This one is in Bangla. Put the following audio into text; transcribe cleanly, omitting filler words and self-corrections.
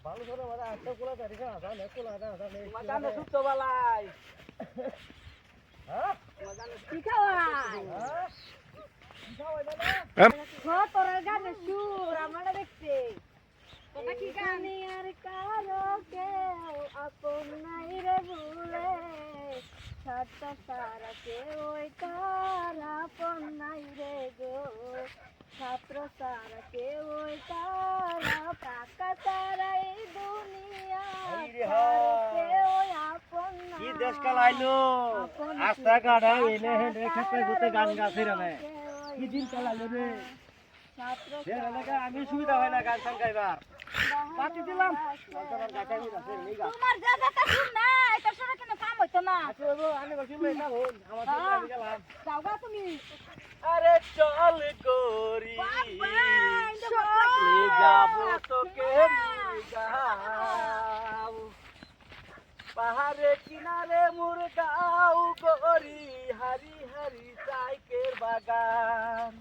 ভালো করে ওরা একটা কোলা তারি না জানে কোলা না জানে তোমার জানো সুতো বালাই হ্যাঁ কি খাওয়া হ্যাঁ কি খাওয়াই না তোর গানের সুর আমার দেখতে তোটা কি গান আর কারো কেউ আপন নাই রে ভুলে ছাড়তা সারা কেউ তার আপন নাই রে গো ছাত্র সারা কেউ তার টাকা তারা এই দুনিয়া কেউ আপন না কি দেশ কালাইলো আস্তা কাটা এনে হেনে খেতে গুতে গান গাছে রে কি দিন চালালো রে ছাত্র সে এলাকা আমি সুবিধা হয় না গান সান গাইবার পাতি দিলাম তোমার গাটা হই আছে এই গা তোমার জায়গাটা শুন না এটা শুনে কেন কাম হইতো না আছে গো আমি বলছি লই না হন আমার সাথে আমি গেলাম যাওগা তুমি আরে চল করি নিয়ে যাব তোকে নিয়ে যাও পাহাড়ে কিনারে মুরগাও করি হারি হারি সাইকের বাগান